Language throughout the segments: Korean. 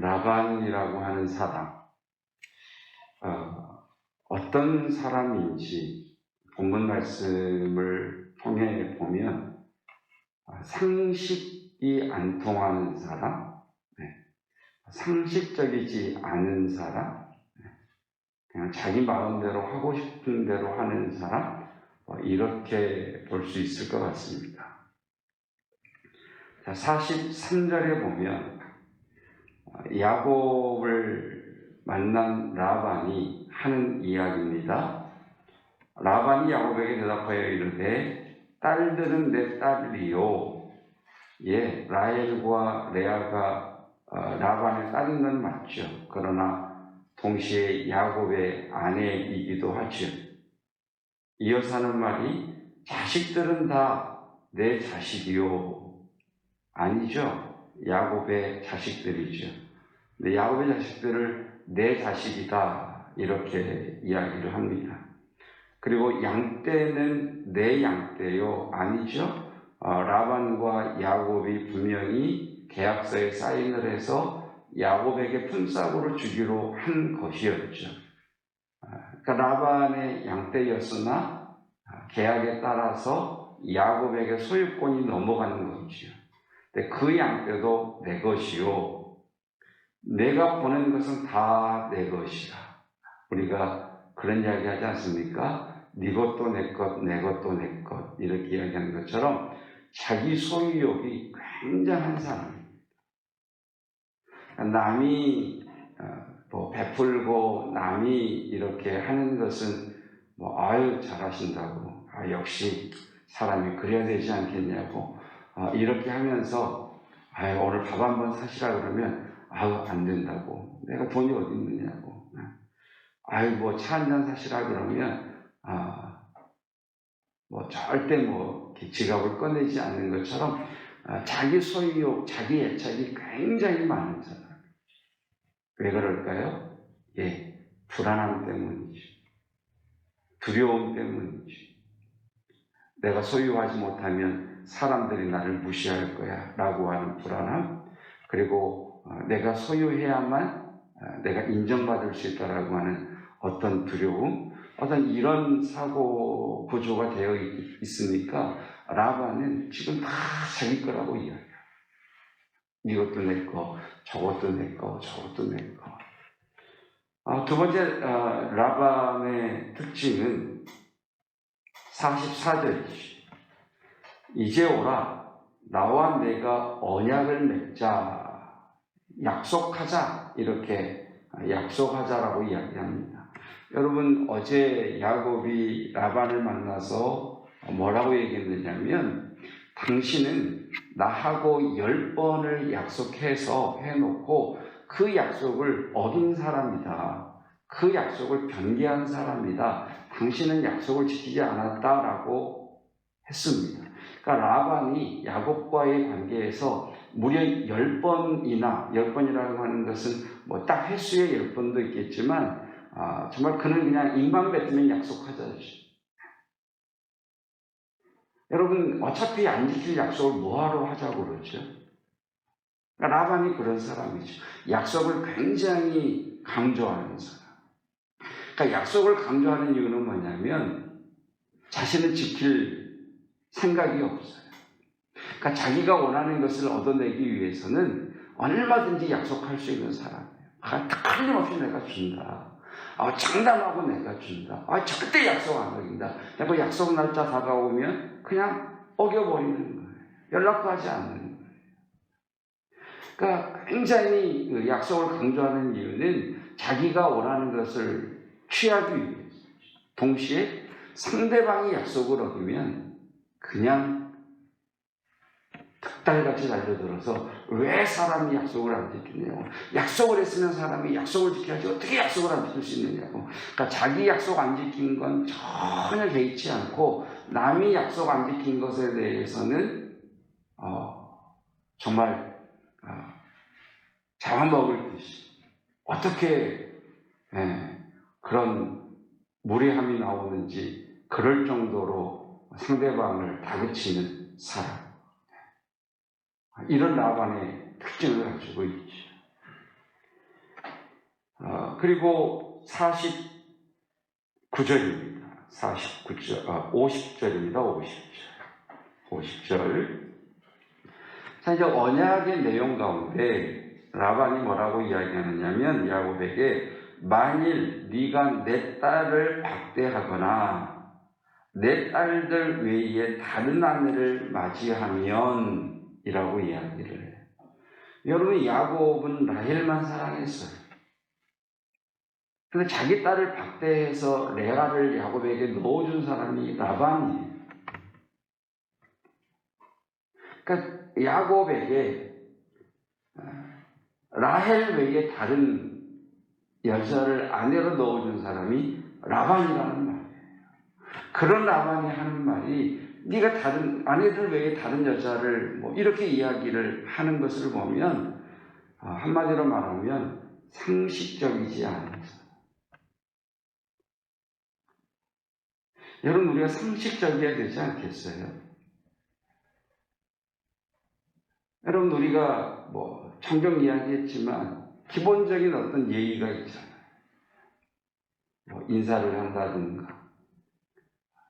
라반이라고 하는 사람, 어떤 사람인지 본문 말씀을 통해 보면 상식이 안 통하는 사람, 상식적이지 않은 사람, 그냥 자기 마음대로 하고 싶은 대로 하는 사람, 이렇게 볼 수 있을 것 같습니다. 자, 43절에 보면 야곱을 만난 라반이 하는 이야기입니다. 라반이 야곱에게 대답하여 이르되 딸들은 내 딸이요, 예, 라헬과 레아가 라반의 딸인 건 맞죠. 그러나 동시에 야곱의 아내이기도 하죠. 이어서 하는 말이 자식들은 다 내 자식이요. 아니죠. 야곱의 자식들이죠. 근데 야곱의 자식들을 내 자식이다 이렇게 이야기를 합니다. 그리고 양떼는 내 양떼요. 아니죠. 라반과 야곱이 분명히 계약서에 사인을 해서 야곱에게 품삯으로 주기로 한 것이었죠. 그러니까 라반의 양떼였으나 계약에 따라서 야곱에게 소유권이 넘어가는 거죠. 근데 그 양떼도 내 것이요, 내가 보낸 것은 다 내 것이다. 우리가 그런 이야기 하지 않습니까? 네 것도 내 것, 내 것도 내 것, 이렇게 이야기하는 것처럼 자기 소유욕이 굉장한 사람입니다. 남이 베풀고 남이 이렇게 하는 것은 아유 잘하신다고, 역시 사람이 그래야 되지 않겠냐고, 이렇게 하면서 오늘 밥 한번 사시라 그러면 안 된다고, 내가 돈이 어디 있느냐고, 차 한잔 사시라 그러면 절대 지갑을 꺼내지 않는 것처럼 자기 소유욕, 자기 애착이 굉장히 많은 사람. 왜 그럴까요? 불안함 때문이죠. 두려움 때문이죠. 내가 소유하지 못하면 사람들이 나를 무시할 거야 라고 하는 불안함, 그리고 내가 소유해야만 내가 인정받을 수 있다라고 하는 어떤 두려움, 어떤 이런 사고 구조가 되어 있으니까 라반은 지금 다 자기 거라고 이야기해요. 이것도 내 거, 저것도 내 거, 저것도 내 거. 두 번째 라반의 특징은 44절이죠. 이제 오라, 나와 내가 언약을 맺자, 약속하자, 이렇게 약속하자라고 이야기합니다. 여러분, 어제 야곱이 라반을 만나서 뭐라고 얘기했느냐면, 당신은 나하고 10번을 약속해서 해놓고 그 약속을 어긴 사람이다. 그 약속을 변개한 사람이다. 당신은 약속을 지키지 않았다라고 했습니다. 그러니까 라반이 야곱과의 관계에서 무려 10번이나, 10번이라고 하는 것은 딱 횟수의 10번도 있겠지만 정말 그는 그냥 입만 뱉으면 약속하자죠. 여러분, 어차피 안 지킬 약속을 뭐하러 하자고 그러죠? 그러니까 라반이 그런 사람이죠. 약속을 굉장히 강조하는 사람. 그러니까 약속을 강조하는 이유는 뭐냐면 자신은 지킬 생각이 없어요. 그러니까 자기가 원하는 것을 얻어내기 위해서는 얼마든지 약속할 수 있는 사람이에요. 틀림없이 내가 준다. 장담하고 내가 준다. 절대 약속 안 어긴다. 그 약속 날짜 다가오면 그냥 어겨버리는 거예요. 연락도 하지 않는 거예요. 그러니까 굉장히 그 약속을 강조하는 이유는 자기가 원하는 것을 취하기 위해서. 동시에 상대방이 약속을 어기면 그냥 닭달같이 달려들어서 왜 사람이 약속을 안 지키냐고. 약속을 했으면 사람이 약속을 지켜야지 어떻게 약속을 안 지킬 수 있느냐고. 그러니까 자기 약속 안 지킨 건 전혀 개의치 않고 남이 약속 안 지킨 것에 대해서는 정말 잡아먹을 듯이 어떻게 그런 무례함이 나오는지 그럴 정도로 상대방을 다그치는 사람. 이런 라반의 특징을 가지고 있죠. 그리고 49절입니다. 50절입니다. 50절. 자, 이제 언약의 내용 가운데 라반이 뭐라고 이야기하느냐면 야곱에게 만일 네가 내 딸을 박대하거나 내 딸들 외에 다른 아내를 맞이하면 이라고 이야기를 해요. 여러분, 야곱은 라헬만 사랑했어요. 근데 자기 딸을 박대해서 레아를 야곱에게 넣어준 사람이 라반이에요. 그러니까 야곱에게 라헬 외에 다른 여자를 아내로 넣어준 사람이 라반이라는 말이에요. 그런 라반이 하는 말이 네가 다른 아내들 외에 다른 여자를 뭐 이렇게 이야기를 하는 것을 보면 한마디로 말하면 상식적이지 않아서. 여러분, 우리가 상식적이어야 되지 않겠어요? 여러분, 우리가 뭐 종종 이야기했지만 기본적인 어떤 예의가 있잖아요. 뭐 인사를 한다든가.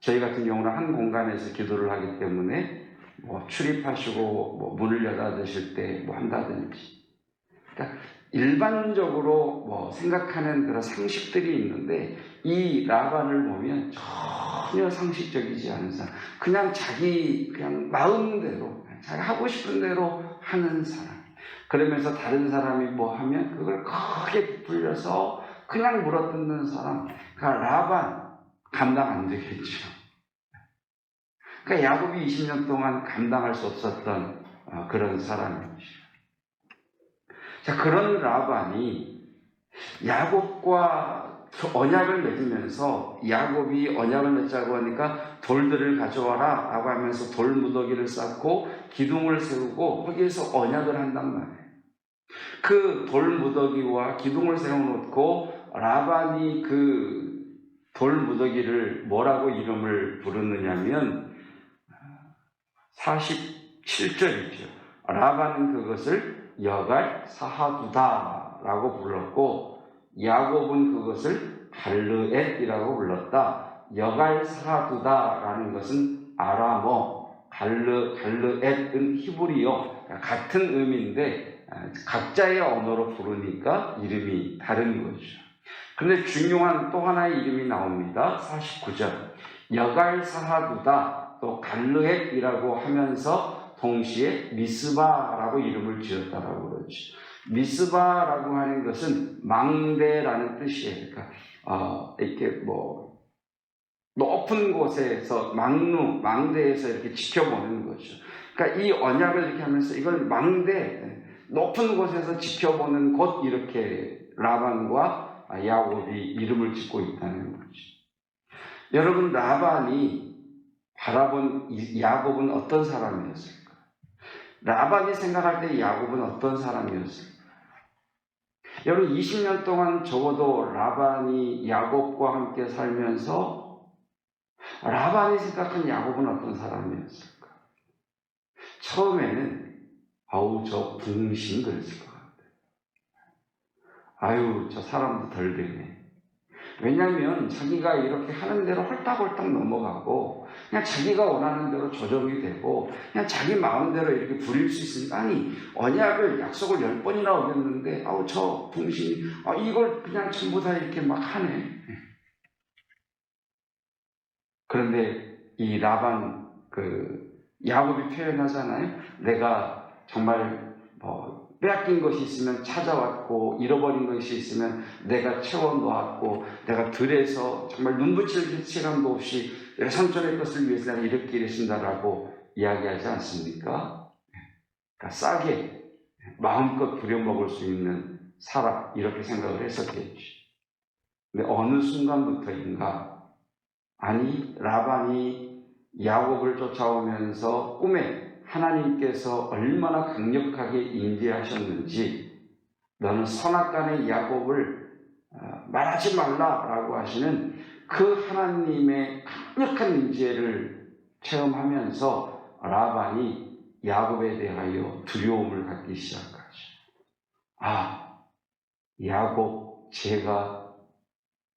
저희 같은 경우는 한 공간에서 기도를 하기 때문에 뭐 출입하시고 뭐 문을 열어 드실 때 뭐 한다든지. 그러니까 일반적으로 뭐 생각하는 그런 상식들이 있는데 이 라반을 보면 전혀 상식적이지 않은 사람, 그냥 자기 그냥 마음대로 자기 하고 싶은 대로 하는 사람. 그러면서 다른 사람이 뭐 하면 그걸 크게 부풀려서 그냥 물어뜯는 사람. 그러니까 라반 감당 안 되겠죠. 그러니까 야곱이 20년 동안 감당할 수 없었던 그런 사람이죠. 자, 그런 라반이 야곱과 언약을 맺으면서 야곱이 언약을 맺자고 하니까 돌들을 가져와라 라고 하면서 돌 무더기를 쌓고 기둥을 세우고 거기에서 언약을 한단 말이에요. 그 돌 무더기와 기둥을 세워놓고 라반이 그 돌 무더기를 뭐라고 이름을 부르느냐면 47절이죠. 라반은 그것을 여갈 사하두다 라고 불렀고 야곱은 그것을 갈르엣이라고 불렀다. 여갈 사하두다 라는 것은 아람어, 갈르엣은 히브리어, 같은 의미인데 각자의 언어로 부르니까 이름이 다른 거죠. 그런데 중요한 또 하나의 이름이 나옵니다. 49절. 여갈 사하두다, 또 갈르엣이라고 하면서 동시에 미스바라고 이름을 지었다라고 그러죠. 미스바라고 하는 것은 망대라는 뜻이에요. 그러니까 이렇게 뭐 높은 곳에서 망대에서 이렇게 지켜보는 거죠. 그러니까 이 언약을 이렇게 하면서 이걸 망대, 높은 곳에서 지켜보는 곳, 이렇게 라반과 야곱이 이름을 짓고 있다는 거죠. 여러분, 라반이 바라본 야곱은 어떤 사람이었을까? 라반이 생각할 때 야곱은 어떤 사람이었을까? 여러분, 20년 동안 적어도 라반이 야곱과 함께 살면서 라반이 생각한 야곱은 어떤 사람이었을까? 처음에는 저 붕신 그랬을 것 같아요. 저 사람도 덜 되네. 왜냐하면 자기가 이렇게 하는 대로 홀딱홀딱 넘어가고 그냥 자기가 원하는 대로 조정이 되고 그냥 자기 마음대로 이렇게 부릴 수 있으니까, 아니 언약을 약속을 10번이나 어겼는데 저 붕신이 이걸 그냥 전부 다 이렇게 막 하네. 그런데 이 라반 야곱이 표현하잖아요. 내가 정말 빼앗긴 것이 있으면 찾아왔고 잃어버린 것이 있으면 내가 채워놓았고 내가 들에서 정말 눈붙일 시간도 없이 내 삼촌의 것을 위해서 내가 이렇게 일했습니다라고 이야기하지 않습니까? 그러니까 싸게 마음껏 부려먹을 수 있는 사람, 이렇게 생각을 했었겠지. 근데 어느 순간부터인가, 아니 라반이 야곱을 쫓아오면서 꿈에 하나님께서 얼마나 강력하게 인지하셨는지, 너는 선악간의 야곱을 말하지 말라라고 하시는 그 하나님의 강력한 인지를 체험하면서 라반이 야곱에 대하여 두려움을 갖기 시작하죠. 야곱, 제가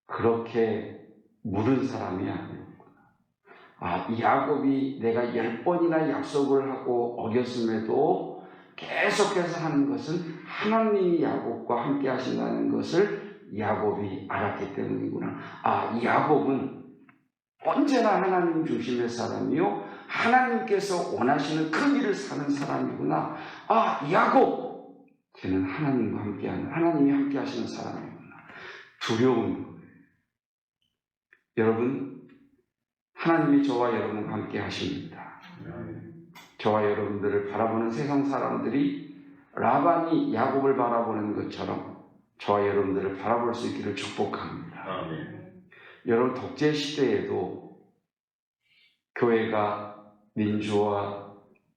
그렇게 물은 사람이 아니었구나. 야곱이 내가 10번이나 약속을 하고 어겼음에도 계속해서 하는 것은 하나님이 야곱과 함께 하신다는 것을 야곱이 알았기 때문이구나. 야곱은 언제나 하나님 중심의 사람이요, 하나님께서 원하시는 그 길을 사는 사람이구나. 야곱, 걔는 하나님과 함께하는, 하나님이 함께 하시는 사람이구나. 두려운 거예요. 여러분, 하나님이 저와 여러분과 함께 하십니다. 저와 여러분들을 바라보는 세상 사람들이 라반이 야곱을 바라보는 것처럼 저와 여러분들을 바라볼 수 있기를 축복합니다. 여러분, 독재 시대에도 교회가 민주화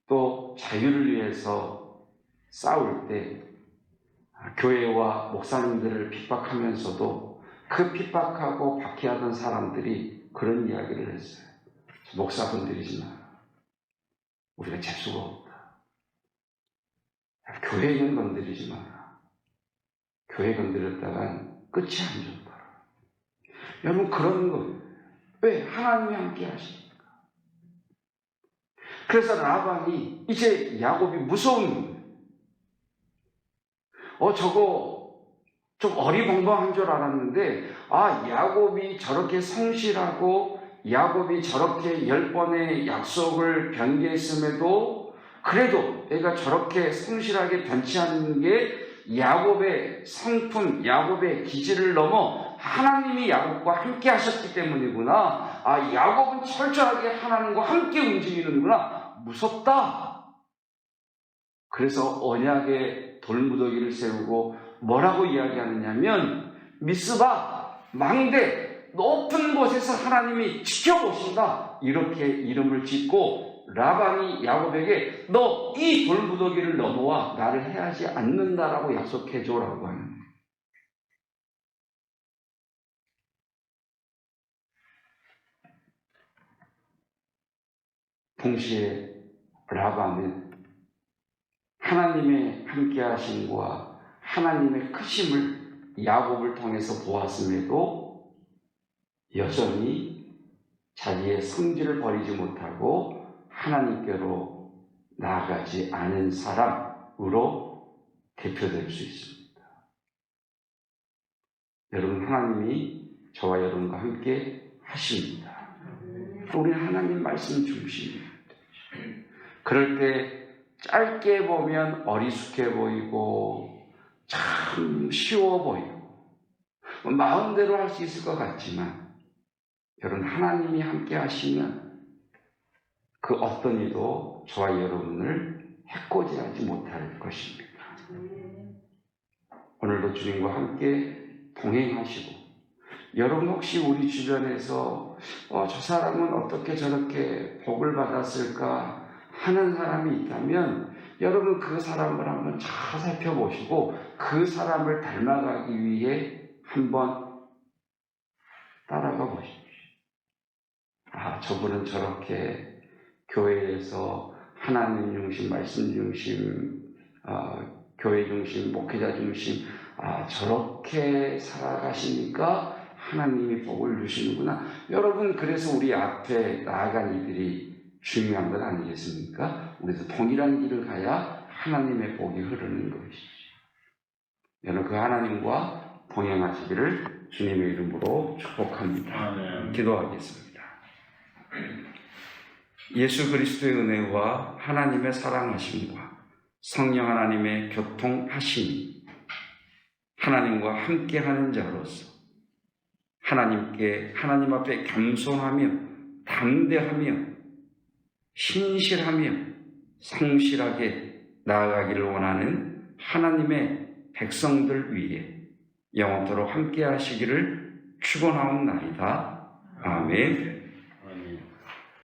또 자유를 위해서 싸울 때 교회와 목사님들을 핍박하면서도 그 핍박하고 박해하던 사람들이 그런 이야기를 했어요. 목사 건드리지 마라. 우리가 재수가 없다. 교회는 건드리지 마라. 교회 건드렸다간 끝이 안 좋다. 여러분, 그런 거예요. 왜? 하나님이 함께 하시니까. 그래서 라반이 이제 야곱이 무서운 거예요. 저거 좀 어리벙벙한 줄 알았는데, 야곱이 저렇게 성실하고 야곱이 저렇게 10번의 약속을 변개했음에도 그래도 애가 저렇게 성실하게 변치 않는 게 야곱의 성품, 야곱의 기질을 넘어 하나님이 야곱과 함께 하셨기 때문이구나. 야곱은 철저하게 하나님과 함께 움직이는구나. 무섭다. 그래서 언약의 돌무더기를 세우고 뭐라고 이야기하느냐면, 미스바, 망대, 높은 곳에서 하나님이 지켜보신다. 이렇게 이름을 짓고 라반이 야곱에게 너 이 돌무더기를 넘어와 나를 해하지 않는다라고 약속해줘라고 하는 거예요. 동시에 라반은 하나님의 함께하심과 하나님의 크심을 야곱을 통해서 보았음에도 여전히 자기의 성질을 버리지 못하고 하나님께로 나아가지 않은 사람으로 대표될 수 있습니다. 여러분, 하나님이 저와 여러분과 함께 하십니다. 우리는 하나님 말씀 중심입니다. 그럴 때 짧게 보면 어리숙해 보이고 참 쉬워 보이고 마음대로 할 수 있을 것 같지만, 여러분, 하나님이 함께 하시면 그 어떤 이도 저와 여러분을 해코지하지 못할 것입니다. 오늘도 주님과 함께 동행하시고, 여러분 혹시 우리 주변에서 저 사람은 어떻게 저렇게 복을 받았을까 하는 사람이 있다면, 여러분 그 사람을 한번 잘 살펴보시고 그 사람을 닮아가기 위해 한번 따라가 보십시오. 저분은 저렇게 교회에서 하나님 중심, 말씀 중심, 교회 중심, 목회자 중심, 저렇게 살아가시니까 하나님이 복을 주시는구나. 여러분, 그래서 우리 앞에 나아간 이들이 중요한 것 아니겠습니까? 우리도 동일한 길을 가야 하나님의 복이 흐르는 것이죠. 여러분, 그 하나님과 동행하시기를 주님의 이름으로 축복합니다. 기도하겠습니다. 예수 그리스도의 은혜와 하나님의 사랑하심과 성령 하나님의 교통하심이 하나님과 함께하는 자로서 하나님 앞에 겸손하며 담대하며 신실하며 성실하게 나아가기를 원하는 하나님의 백성들 위해 영원토록 함께 하시기를 축원하옵나이다. 아멘.